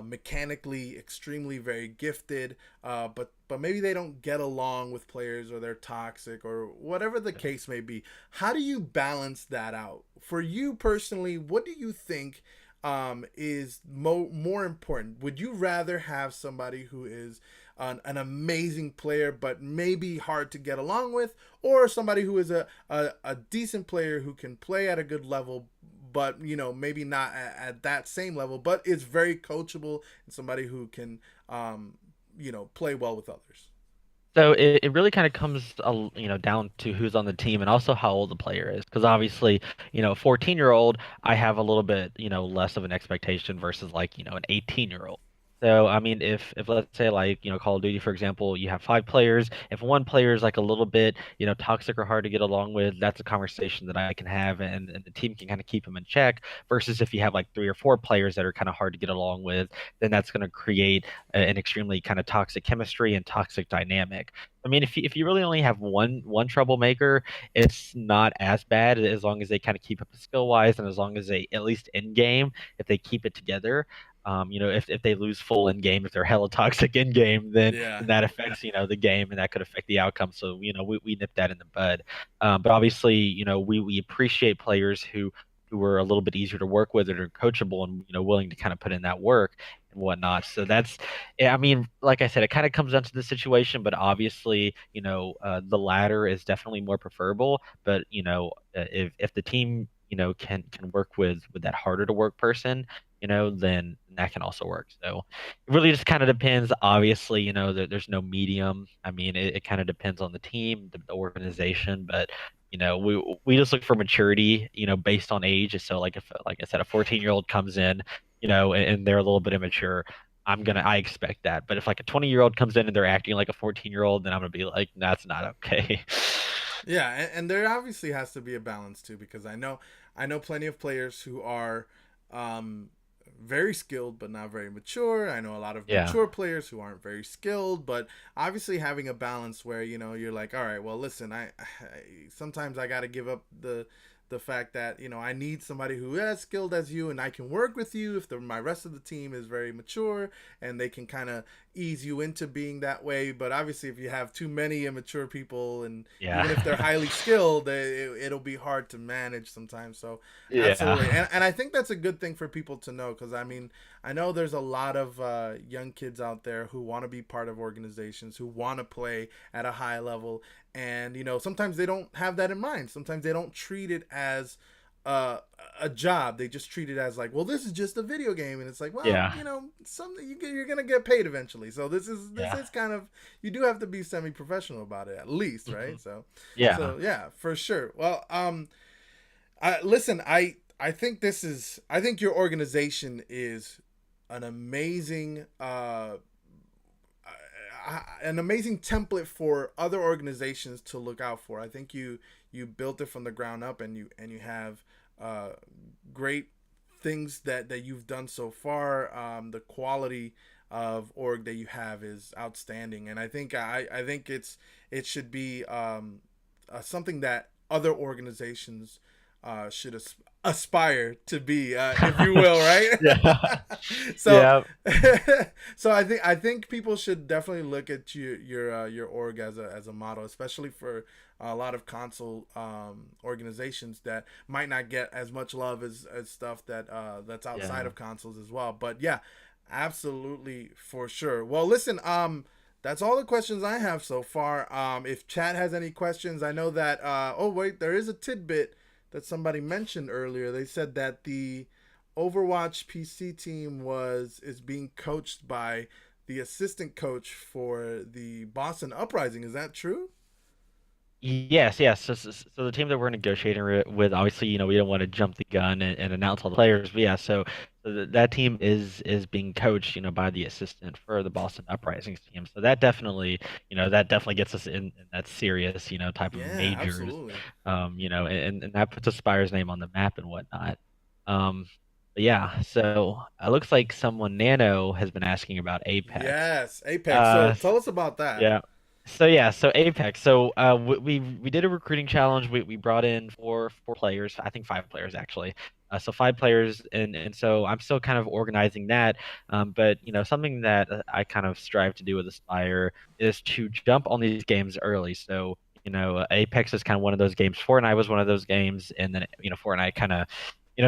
mechanically extremely very gifted, but maybe they don't get along with players, or they're toxic, or whatever the case may be. How do you balance that out for you personally? What do you think is more important? Would you rather have somebody who is an amazing player but maybe hard to get along with, or somebody who is a decent player who can play at a good level, but maybe not at that same level, but is very coachable, and somebody who can play well with others? So it really kind of comes, down to who's on the team and also how old the player is. Because obviously, 14-year-old, I have a little bit, less of an expectation versus like, an 18-year-old. So I mean, if let's say like, Call of Duty, for example, you have 5 players. If one player is like a little bit, toxic or hard to get along with, that's a conversation that I can have, and the team can kind of keep them in check. Versus if you have like 3 or 4 players that are kind of hard to get along with, then that's going to create an extremely kind of toxic chemistry and toxic dynamic. I mean, if you really only have one troublemaker, it's not as bad, as long as they kind of keep up skill wise, and as long as they, at least in game, if they keep it together. If they lose full in game, if they're hella toxic in game, Yeah. then that affects, the game, and that could affect the outcome. So, we nip that in the bud. But obviously, we appreciate players who were a little bit easier to work with and are coachable, and willing to kind of put in that work and whatnot. So that's, yeah, I mean, like I said, it kind of comes down to the situation, but obviously, the latter is definitely more preferable. But if the team, can work with that harder to work person, then that can also work. So it really just kind of depends. Obviously, there's no medium. I mean, it kind of depends on the team, the organization, but we just look for maturity, based on age. So like, if, like I said, a 14-year-old comes in, and they're a little bit immature, I expect that. But if like a 20-year-old comes in and they're acting like a 14-year-old, then I'm gonna be like, that's not okay. Yeah, and there obviously has to be a balance too, because I know plenty of players who are um, very skilled but not very mature. I know a lot of Yeah. mature players who aren't very skilled, but obviously having a balance where you're like, all right, well, listen, sometimes I got to give up the fact that I need somebody who is as skilled as you, and I can work with you if my rest of the team is very mature, and they can kind of ease you into being that way. But obviously, if you have too many immature people, and even if they're Yeah. highly skilled, it'll be hard to manage sometimes. So absolutely, Yeah. and I think that's a good thing for people to know, because I mean, I know there's a lot of young kids out there who want to be part of organizations, who want to play at a high level, and sometimes they don't have that in mind. Sometimes they don't treat it as uh, a job. They just treat it as like, well, this is just a video game, and it's like, well, Yeah. something you're gonna get paid eventually. So this Yeah. is kind of, you do have to be semi-professional about it at least, right? Mhm. So Yeah. so yeah, for sure. Well, listen, I think I think your organization is an amazing an amazing template for other organizations to look out for. I think you built it from the ground up, and you have great things that you've done so far. The quality of org that you have is outstanding, and I think it should be something that other organizations should aspire to be, if you will, right? Yeah. So, Yeah. so I think people should definitely look at your org as a model, especially for a lot of console organizations that might not get as much love as stuff that's outside Yeah. of consoles as well. But yeah, absolutely for sure. Well, listen, that's all the questions I have so far. If chat has any questions, I know that. Oh wait, there is a tidbit that somebody mentioned earlier. They said that the Overwatch PC team is being coached by the assistant coach for the Boston Uprising. Is that true? Yes, yes. So the team that we're negotiating with, obviously, we don't want to jump the gun and announce all the players, but yeah. So that team is being coached, by the assistant for the Boston Uprisings team. So that definitely gets us in that serious, type of Yeah, majors, absolutely. and that puts Aspire's name on the map and whatnot. Um, but yeah. So it looks like someone Nano has been asking about Apex. Yes, Apex. So Uh, tell us about that. yeah. So Apex. So we did a recruiting challenge. We brought in four players. I think five players actually. So five players, and so I'm still kind of organizing that. But something that I kind of strive to do with Aspire is to jump on these games early. So Apex is kind of one of those games. Fortnite was one of those games, and then Fortnite kind of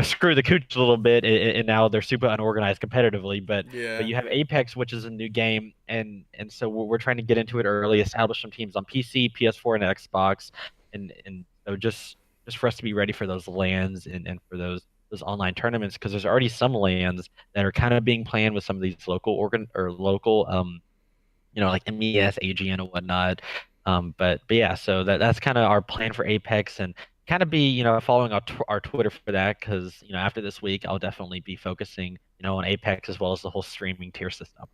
screw the cooch a little bit, and now they're super unorganized competitively. But Yeah. you have Apex, which is a new game, and so we're trying to get into it early, establish some teams on PC, PS4, and Xbox, and so just for us to be ready for those LANs and for those online tournaments, because there's already some LANs that are kind of being planned with some of these local like MES, AGN, and whatnot. But yeah, so that's kind of our plan for Apex, and kind of be following our Twitter for that, because after this week I'll definitely be focusing on Apex as well as the whole streaming tier system.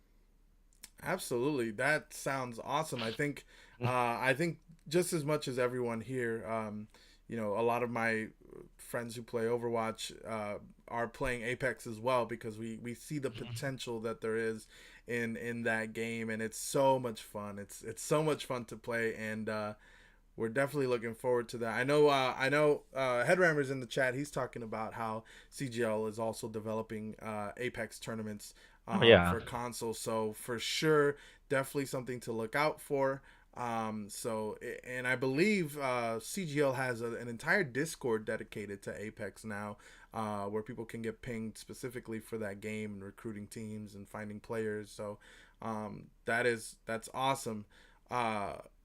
Absolutely. That sounds awesome. I think just as much as everyone here, a lot of my friends who play Overwatch are playing Apex as well, because we see the potential that there is in that game, and it's so much fun. It's so much fun to play, and we're definitely looking forward to that. I know Headrammers in the chat. He's talking about how CGL is also developing Apex tournaments Oh yeah. for console. So for sure, definitely something to look out for. And I believe CGL has an entire Discord dedicated to Apex now, where people can get pinged specifically for that game and recruiting teams and finding players. So that's awesome.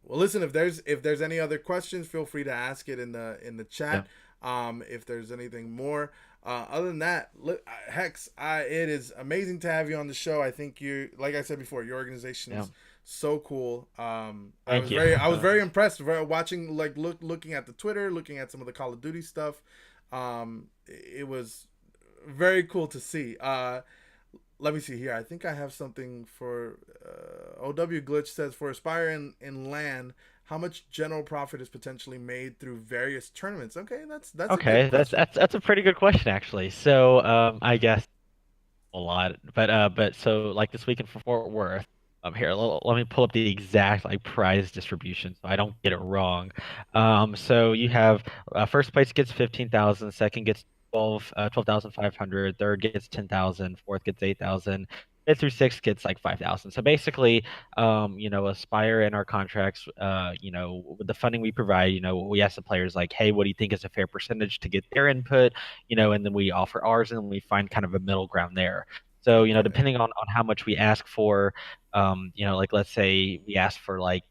Well, listen, if there's any other questions, feel free to ask it in the Yeah. chat. If there's anything more, other than that, Hex, it is amazing to have you on the show. I think like I said before, your Yeah. organization's so cool. Thank you. I was very impressed watching, like, looking at the Twitter, looking at some of the Call of Duty stuff. It was very cool to see. Let me see here. I think I have something for OW Glitch says, for Aspire in LAN, how much general profit is potentially made through various tournaments? Okay, that's a good Okay, that's question. that's that's a pretty good question actually. So I guess a lot, but so like this weekend for Fort Worth. Here, let me pull up the exact like prize distribution so I don't get it wrong. So you have first place gets 15,000, second gets 12,500, third gets 10,000, fourth gets 8,000, fifth through sixth gets like 5,000. So basically, Aspire and our contracts, with the funding we provide, we ask the players like, hey, what do you think is a fair percentage to get their input, and then we offer ours, and then we find kind of a middle ground there. So, Okay. depending on how much we ask for, like let's say we ask for like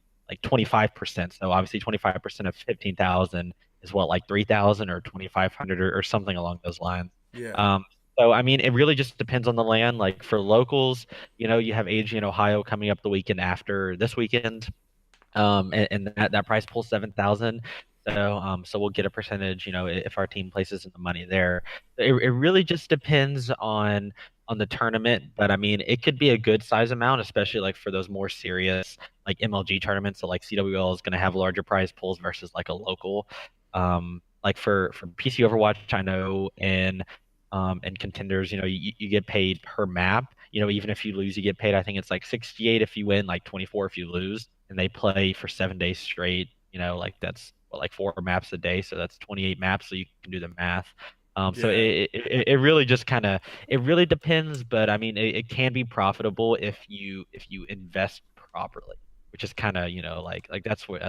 25%. So obviously 25% of 15,000 is what, like 3,000 or 2,500 or something along those lines. Yeah. Um, so I mean, it really just depends on the land. Like for locals, you have AG in Ohio coming up the weekend after this weekend, and that prize pool 7,000. So we'll get a percentage, if our team places in the money there. It really just depends on the tournament, but I mean, it could be a good size amount, especially like for those more serious like MLG tournaments. So like CWL is going to have larger prize pools versus like a local. Like for PC Overwatch, I know, and contenders, you get paid per map. You know, even if you lose, you get paid. I think it's like 68 if you win, like 24 if you lose, and they play for 7 days straight. You know, like that's what, like 4 maps a day, so that's 28 maps. So you can do the math. So Yeah. it really just kind of it really depends, but I mean it can be profitable if you invest properly, which is kind of like that's what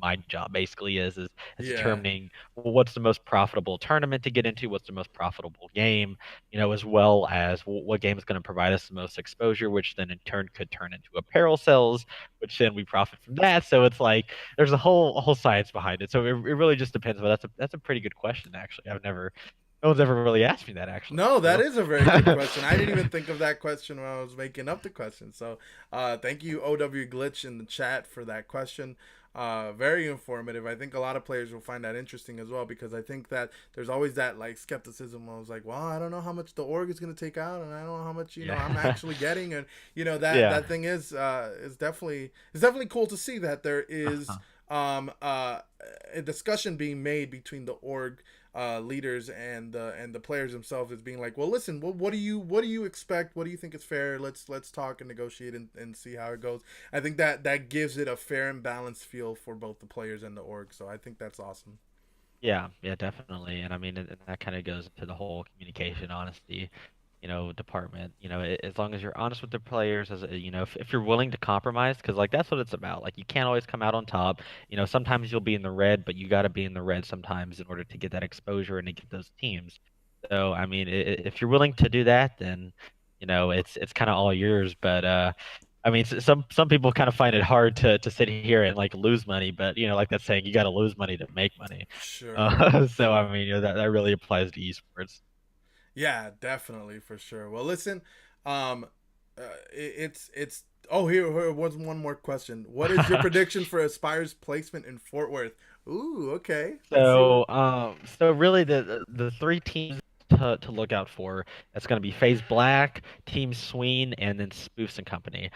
my job basically is Yeah. determining what's the most profitable tournament to get into, what's the most profitable game, as well as what game is going to provide us the most exposure, which then in turn could turn into apparel sales, which then we profit from that. So it's like there's a whole science behind it. So it really just depends. But that's a pretty good question actually. No one's ever really asked me that actually. No, that So is a very good question. I didn't even think of that question when I was making up the question. So, thank you, OW Glitch, in the chat for that question. Very informative. I think a lot of players will find that interesting as well, because I think that there's always that like skepticism. I was like, well, I don't know how much the org is going to take out, and I don't know how much I'm yeah, actually getting, and that yeah. that thing is definitely it's definitely cool to see that there is Uh-huh. a discussion being made between the org leaders and the players themselves, is being like, well, listen, what do you expect? What do you think is fair? Let's talk and negotiate and see how it goes. I think that gives it a fair and balanced feel for both the players and the org. So I think that's awesome. Yeah, yeah, definitely. And I mean, and that kind of goes into the whole communication, honesty, department. As long as you're honest with the players, if you're willing to compromise, because like that's what it's about. Like you can't always come out on top. Sometimes you'll be in the red, but you got to be in the red sometimes in order to get that exposure and to get those teams. So I mean, if you're willing to do that, then it's kind of all yours. But I mean, some people kind of find it hard to sit here and like lose money, but like that saying, you got to lose money to make money. Sure. So I mean, that really applies to esports. Yeah, definitely, for sure. Well, listen, um, it's. Oh, here was one more question. What is your prediction for Aspire's placement in Fort Worth? Ooh, okay. Let's see what. So really the three teams to look out for, that's going to be FaZe Black, Team Sween, and then Spoofs and Company.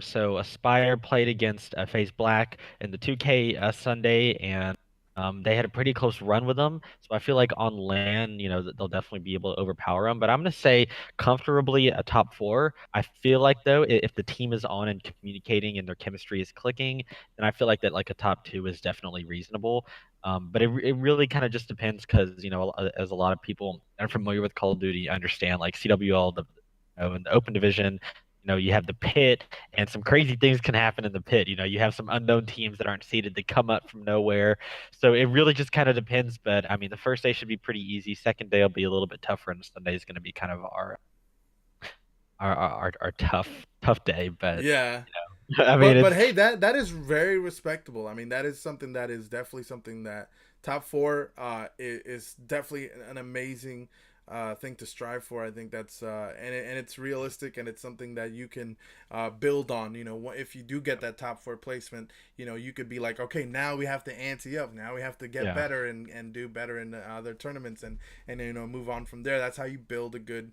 So Aspire played against FaZe Black in the 2K Sunday, and they had a pretty close run with them. So I feel like on LAN, they'll definitely be able to overpower them. But I'm going to say comfortably a top four. I feel like though, if the team is on and communicating and their chemistry is clicking, then I feel like that like a top two is definitely reasonable. But it really kind of just depends because, as a lot of people that are familiar with Call of Duty understand, like CWL, in the open division, you have the pit, and some crazy things can happen in the pit. You have some unknown teams that aren't seeded that come up from nowhere. So it really just kind of depends. But I mean, the first day should be pretty easy. Second day will be a little bit tougher, and Sunday is going to be kind of our tough day. But Yeah. I mean, But it's hey, that is very respectable. I mean, that is something that is definitely something that top four is definitely an amazing thing to strive for. I think that's and it's realistic, and it's something that you can build on. If you do get that top four placement, you could be like, okay, now we have to ante up. Now we have to get yeah, better and do better in other tournaments, and move on from there. That's how you build a good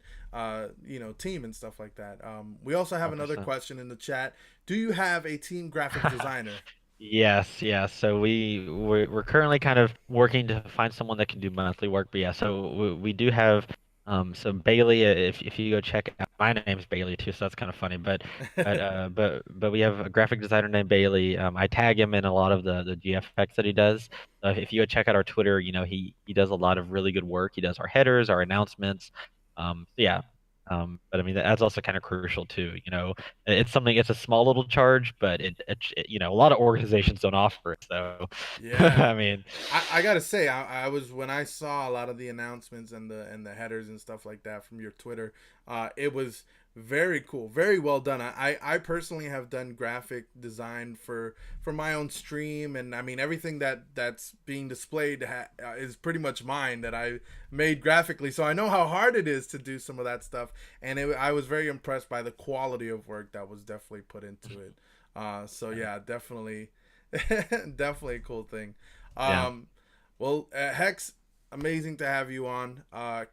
team and stuff like that. We also have another 100%. question in the chat. Do you have a team graphics designer? Yes, yeah. So we're currently kind of working to find someone that can do monthly work. But yeah, so we do have so Bailey. If you go check out, my name's Bailey too, so that's kind of funny. But we have a graphic designer named Bailey. I tag him in a lot of the GFX that he does. If you go check out our Twitter, he does a lot of really good work. He does our headers, our announcements. So yeah. But I mean that's also kind of crucial too. It's a small little charge, but a lot of organizations don't offer it. So, Yeah. I mean, I gotta say, I was, when I saw a lot of the announcements and the headers and stuff like that from your Twitter, it was very cool, very well done. I personally have done graphic design for my own stream, and I mean everything that's being displayed is pretty much mine, that I made graphically. So I know how hard it is to do some of that stuff, and I was very impressed by the quality of work that was definitely put into it. So yeah, definitely, definitely a cool thing. yeah. Um, well, Hex, amazing to have you on.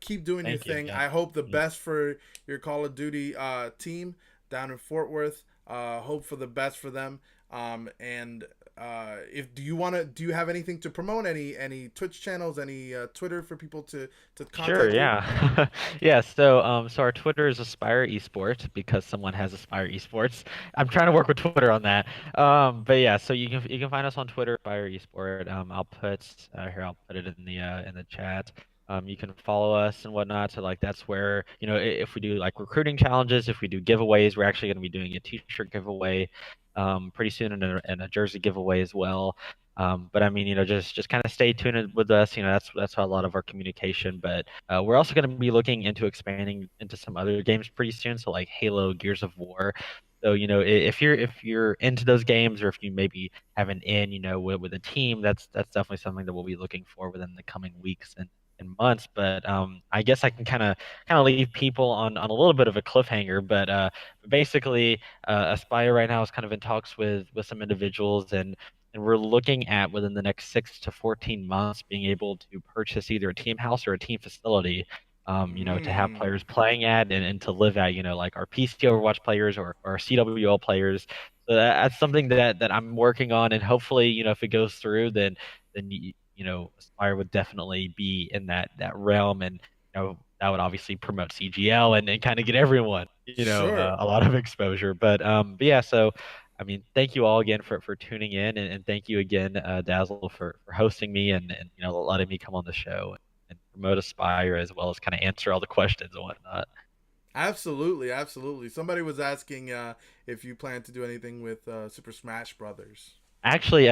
Keep doing your Thank you. thing. Yeah. I hope the Yeah. best for your Call of Duty team down in Fort Worth. hope for the best for them. And if do you have anything to promote? Any Twitch channels? Any Twitter for people to contact Sure, you? yeah. Yeah, so our Twitter is Aspire Esports because someone has Aspire Esports. I'm trying to work with Twitter on that. But yeah, so you can find us on Twitter, Aspire Esport. I'll put it in the chat. You can follow us and whatnot. So like that's where, if we do like recruiting challenges, if we do giveaways, we're actually going to be doing a t-shirt giveaway pretty soon and a jersey giveaway as well. But I mean, just kind of stay tuned with us. That's how a lot of our communication. But we're also going to be looking into expanding into some other games pretty soon. So like Halo, Gears of War. So if you're into those games, or if you maybe have an in, with a team, that's definitely something that we'll be looking for within the coming weeks and months. But I guess I can kind of leave people on a little bit of a cliffhanger. But basically, Aspire right now is kind of in talks with some individuals and we're looking at within the next 6 to 14 months being able to purchase either a team house or a team facility, to have players playing at and to live at, like our PC Overwatch players or our CWL players. So that's something that I'm working on, and hopefully, if it goes through, then Aspire would definitely be in that realm, and that would obviously promote CGL and kind of get everyone, Sure. a lot of exposure. But yeah, so. I mean, thank you all again for tuning in, and thank you again, Dazzle, for hosting me and letting me come on the show and promote Aspire as well as kind of answer all the questions and whatnot. Absolutely, absolutely. Somebody was asking if you plan to do anything with Super Smash Brothers. Actually,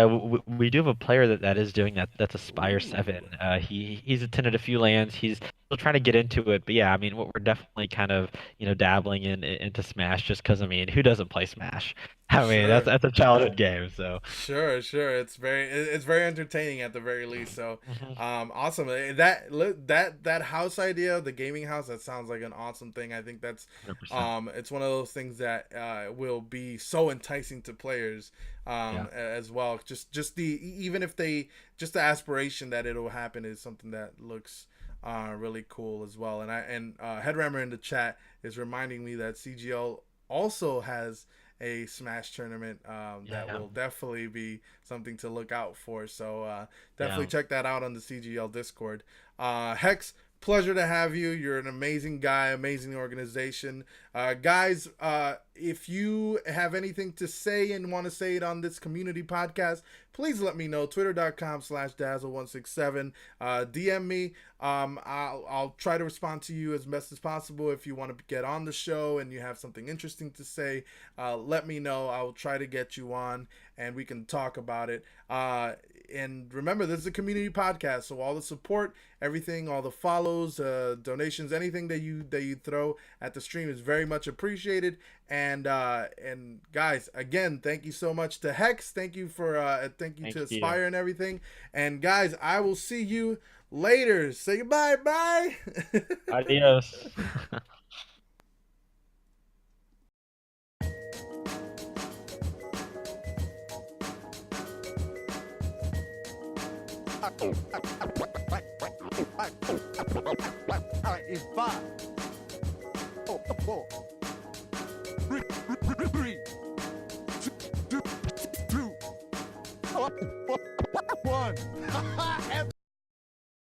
we do have a player that is doing that. That's Aspire 7. Ooh. He's attended a few lands. He's still trying to get into it, but yeah, I mean, we're definitely kind of dabbling into Smash just because I mean, who doesn't play Smash? I mean, that's Sure. that's a childhood game, so. Sure, sure. It's very entertaining at the very least. So, Mhm. awesome. That house idea, the gaming house, that sounds like an awesome thing. I think that's 100%. it's one of those things that will be so enticing to players Yeah. as well. Just the even if they just the aspiration that it'll happen is something that looks really cool as well. And Headrammer in the chat is reminding me that CGL also has a Smash tournament that Yeah. will definitely be something to look out for. So definitely Yeah. check that out on the CGL Discord. Hex, pleasure to have you. You're an amazing guy, amazing organization. Guys, if you have anything to say and want to say it on this community podcast, please let me know. Twitter.com/Dazzle167. DM me. I'll try to respond to you as best as possible. If you want to get on the show and you have something interesting to say, let me know. I'll try to get you on and we can talk about it. And remember, this is a community podcast, so all the support, everything, all the follows, donations, anything that you throw at the stream is very much appreciated. And guys, again, thank you so much to Hex. Thank you thank you Thank to you. Aspire and everything. And guys, I will see you later. Say goodbye. Bye. Adios. Alright, it's 5, 4, 3, 2, 1.